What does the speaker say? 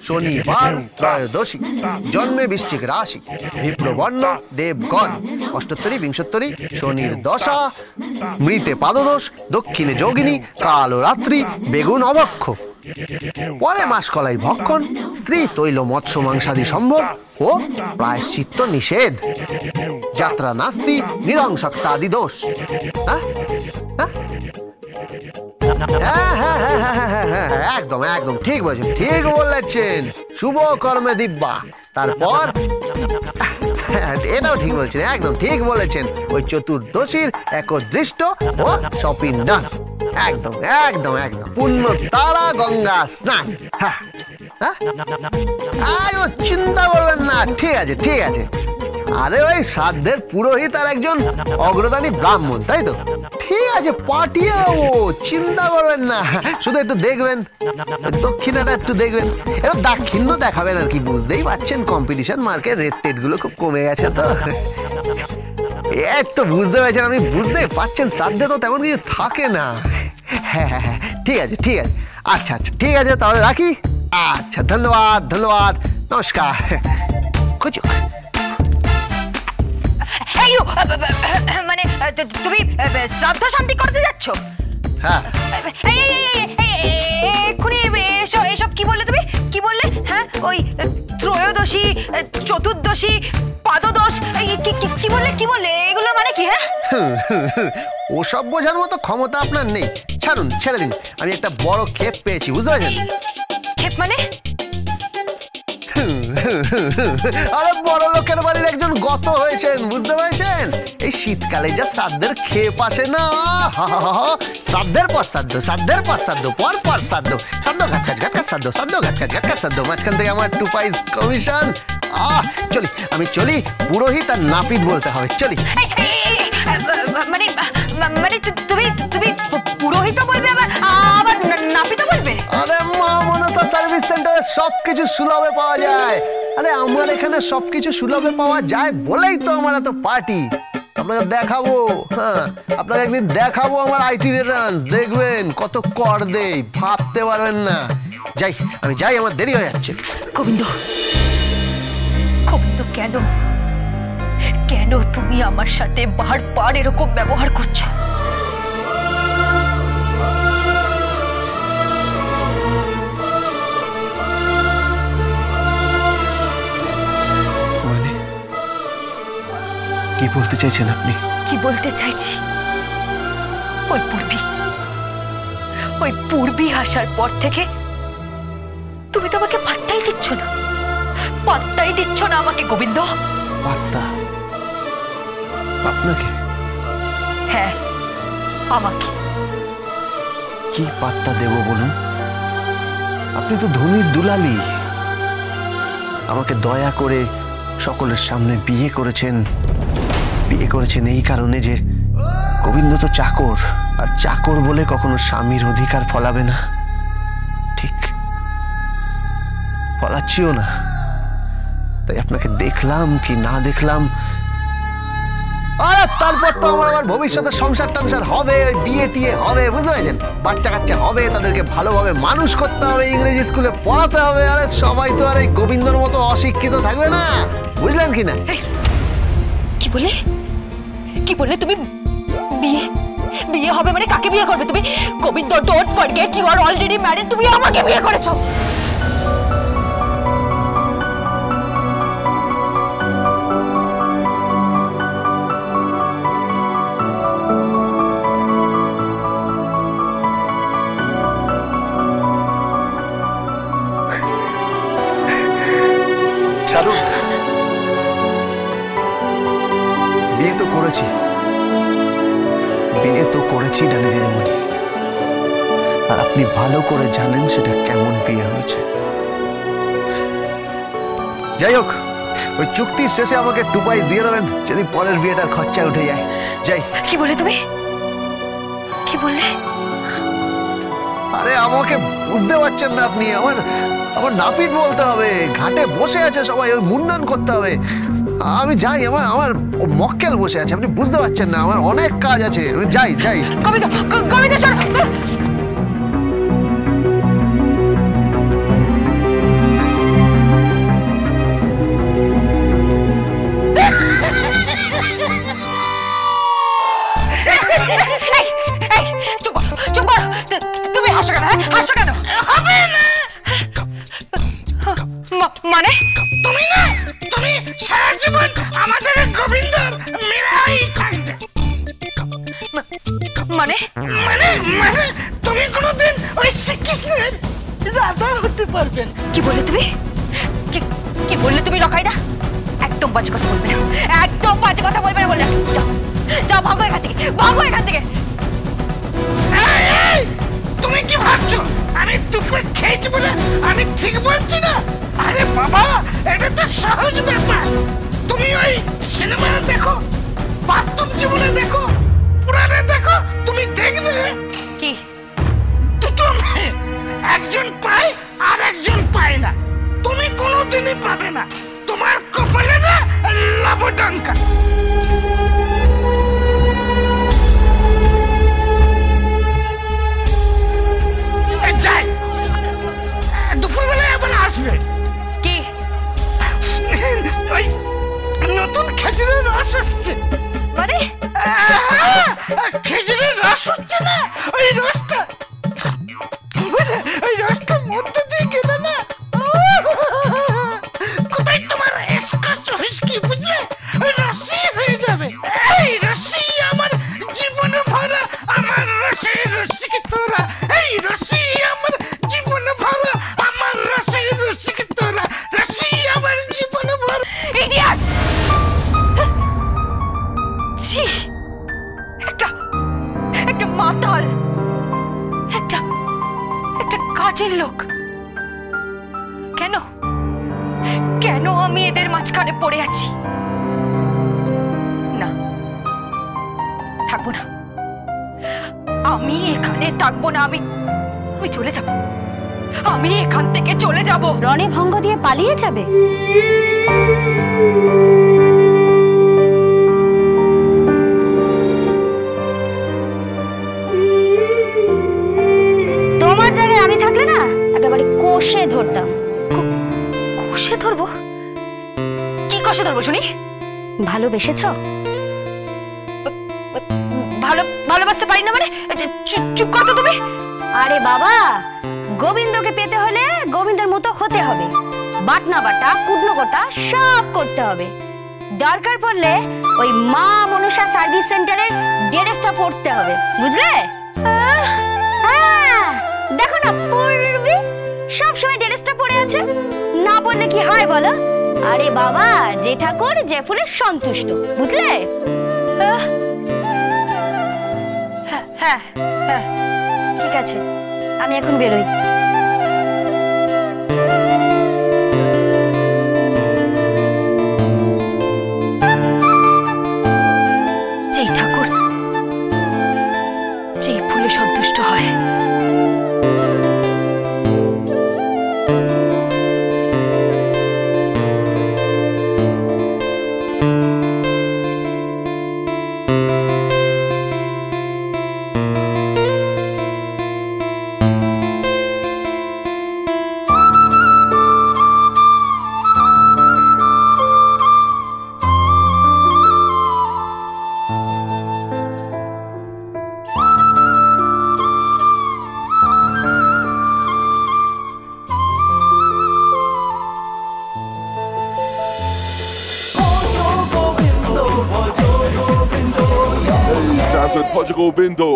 শনিবার ত্রয়োদশী, জন্মে বৃশ্চিক রাশি, বিপ্রবর্ণ দেবগণ, অষ্টোত্তরী বিংশোত্তরী, শনির দশা, মৃতে পাদদোষ, দক্ষিণে যোগিনী, কালো রাত্রি, বেগুন অভক্ষ, পরে মাসকলাই ভক্ষণ, স্ত্রী তৈল মৎস্য মাংসাদি সম্ভব ও প্রায়শ্চিত্ত নিষেধ, যাত্রা নাস্তি, নিরংশক্তাদি দোষ। একদম একদম ঠিক বলেছেন, ঠিক বলেছেন, শুভ কর্মে দিব্যা। তারপর এটাও ঠিক বলেছেন, একদম ঠিক বলেছেন, ওই চতুর্দশীর একদৃষ্ট ও সপিণ্ডন। একদম একদম একদম পুণ্য তারা গঙ্গা স্নান। চিন্তা করবেন না, ঠিক আছে ঠিক আছে। আরে ওই শ্রাদ্ধের পুরোহিত আর একজন অগ্রদানী ব্রাহ্মণ, তাই তো? ঠিক আছে, পাঠিয়ে দেবো, চিন্তা করবেন না। শুধু একটু দেখবেন, দক্ষিণাটা একটু দেখবেন, একটু দাক্ষিণ্য দেখাবেন আর কি। বুঝতেই পারছেন কম্পিটিশন মার্কেট, রেট টেট গুলো খুব কমে গেছে তো। একটু বুঝতে পারছেন, আপনি বুঝতে পারছেন, শ্রাদ্ধে তো তেমন কিছু থাকে না। হ্যাঁ হ্যাঁ হ্যাঁ, ঠিক আছে ঠিক আছে, আচ্ছা আচ্ছা ঠিক আছে, তাহলে রাখি। আচ্ছা, ধন্যবাদ ধন্যবাদ, নমস্কার। মানে তুমি শ্রাদ্ধ শান্তি করতে যাচ্ছ? হ্যাঁ। এক্ষুনি এসব কি বললে তুমি? কি বললে? হ্যাঁ, ওই ত্রয়োদশী, চতুর্দশী, পাদদোষ, কি বললে কি বললে? এগুলো মানে কি? হ্যাঁ, ওসব বোঝার মতো ক্ষমতা আপনার নেই, ছাড়ুন, ছেড়ে দিন। আমি একটা বড় ক্ষেপ পেয়েছি, বুঝতে পারছেন? ক্ষেপ মানে? আরে বড় লোকের বাড়ির একজন গত হয়েছেন, বুঝতে পারছেন? এই শীতকালে যা শ্রাদ্ধের ক্ষেপ আসে না, শ্রাদ্ধের পর শ্রাদ্ধ, শ্রাদ্ধের পর শ্রাদ্ধ, পর পর শ্রাদ্ধ, শ্রাদ্ধ ঘাটঘাট ঘাটঘাট শ্রাদ্ধ, শ্রাদ্ধ ঘাটঘাট ঘাটঘাট শ্রাদ্ধ, মাঝখান থেকে আমার 2 পাইস কমিশন। চলি, আমি চলি, পুরোহিত আর নাপিত বলতে হবে, চলি। মানে মানে তুমি তুমি পুরোহিত বলবে, আবার নাপিত বলবে? আরে মা মনসা সার্ভিস সেন্টারে সবকিছু সুলভে পাওয়া যায়। আরে আমার এখানে সবকিছু সুলভে পাওয়া যায় বলেই তো আমার এত পার্টি। আপনাকে দেখাবো, হ্যাঁ, আপনাকে একদিন দেখাবো আমার আইটি রিটার্নস, দেখবেন কত কর দেই, ভাবতে পারবেন না। যাই, আমি যাই, আমার দেরি হয়ে যাচ্ছে। গোবিন্দ, গোবিন্দ, কেন কেন তুমি আমার সাথে বারবার এরকম ব্যবহার করছো? মানে কি বলতে চাইছেন আপনি? কি বলতে চাইছি, ওই পূর্বী আসার পর থেকে তুমি তো আমাকে পাত্তাই দিচ্ছ না, পাত্তাই দিচ্ছ না আমাকে গোবিন্দ। পাত্তা? আপনাকে? হ্যাঁ, আমাকে। কি পাত্তা দেব বলুন? আপনি তো ধনির দুলালি। আমাকে দয়া করে সকলের সামনে বিয়ে করেছেন এই কারণে যে গোবিন্দ তো চাকর, আর চাকর বলে কখনো স্বামীর অধিকার ফলাবে না। ঠিক, ফলাচ্ছিও না। তাই আপনাকে দেখলাম কি না দেখলাম, আর তারপর তো আমার ভবিষ্যতে সংসার টংসার হবে, বিয়ে টিয়ে হবে, বুঝতে পারছেন? বাচ্চা কাচ্চা হবে, তাদেরকে ভালোভাবে মানুষ করতে হবে, ইংরেজি স্কুলে পড়াতে হবে। আরে সবাই তো আর এই গোবিন্দর মতো অশিক্ষিত থাকবে না, বুঝলেন কি না? কি বলে তুমি? বিয়ে হবে মানে কাকে বিয়ে করবে তুমি? Gobinda, don't forget you are already married. তুমি আমাকে বিয়ে করেছো। বিয়ে তো করেছি ডালি দিদিমণি, আর আপনি ভালো করে জানেন সেটা কেমন বিয়ে হয়েছে। যাই হোক, ওই চুক্তির শেষে আমাকে 2 পাইস দিয়ে দেবেন যদি পরের বিয়েটার খরচা উঠে যায়। যাই। কি বলে তুমি? কি বললে? আরে আমাকে বুঝতে পারছেন না আপনি? আমার নাপিত বলতে হবে, ঘাটে বসে আছে সবাই, ওই মুন্ডন করতে হবে। আমি যাই, আমার মক্কেল বসে আছে, আপনি বুঝতে পারছেন না? আমার অনেক কাজ আছে, আমি যাই। কবিতা শোনো। মানে তুমি না, তুমি সারা জীবন আমাদের গোবিন্দর মেলাই থাকবে। মানে মানে মানে তুমি কোনোদিন ওই শ্রীকৃষ্ণের রাধা হতে পারবে না। কি বললে তুমি? কি বললে তুমি লকাইদা? একদম বাজে কথা বলবে না, একদম বাজে কথা বলবে না বলে। যাও যাও, ভাগো এখান থেকে, ভাগো এখান থেকে। তুমি কি ভাবছো আমি তোকে খেয়েছি বলে আমি ঠিক বলছি না? আরে বাবা, এটা তো সহজ ব্যাপার। তুমি ওই সিনেমা দেখো, বাস্তব জীবনে দেখো, পুরাণে দেখো, তুমি দেখবে কি দুটো মেয়ে, একজন পায় আর একজন পায় না। তুমি কোনোদিনই পাবে না। তোমার কপালে না লাবডঙ্কা। যাই, দুপুরবেলায় আবার আসবে। কি? ওই নতুন খেজুরের রস আসছে। মানে খেজুরের রস হচ্ছে না, ওই রসটা, ওই রসটা মধ্যে দিয়ে গেলে না, কোথায় তোমার স্কচ হুইস্কি বুঝলে, ওই রসি হয়ে যাবে। এই রসি আমার জীবনে ভরা, আমার রসে রসিকে তোরা। এই রসি আমার জীবনে ভরা, আমার রসে রসিকে তোরা। রসি আমার জীবনে ভরা। ইডিয়ট! ছি, একটা মাতাল, একটা কাজের লোক। কেন আমি এদের মাঝখানে পড়ে আছি? না, থাকবো না, আমি এখানে থাকবো না। আমি চলে যাব, আমি এখান থেকে চলে যাব। রণে ভঙ্গ দিয়ে পালিয়ে যাবে? তোমার জায়গায় আমি থাকলে না একেবারে কষে ধরতাম। কষে ধরবো? কি কষে ধরবো শুনি? ভালোবেসেছ? ভালোবাসতে পারি না মানে? চুপ কর তো তুমি। আরে বাবা, গোবিন্দকে পেতে হলে গোবিন্দের মতো হতে হবে। বাটনা বাটা, কুটনো কোটা সব করতে হবে। দরকার পড়লে ওই মা মনসা সার্ভিস সেন্টারের ড্রেসটা পরতে হবে, বুঝলে? দেখো না, পরবি, সব সময় ড্রেসটা পরে আছে, না পরলে কি হয় বলো? আরে বাবা, যে ঠাকুর যে ফুলে সন্তুষ্ট, বুঝলে? হ্যাঁ, ঠিক আছে, আমি এখন বেরোই। যেই ঠাকুর যেই ফুলে সন্তুষ্ট হয়, Dance with Portugal Bindo.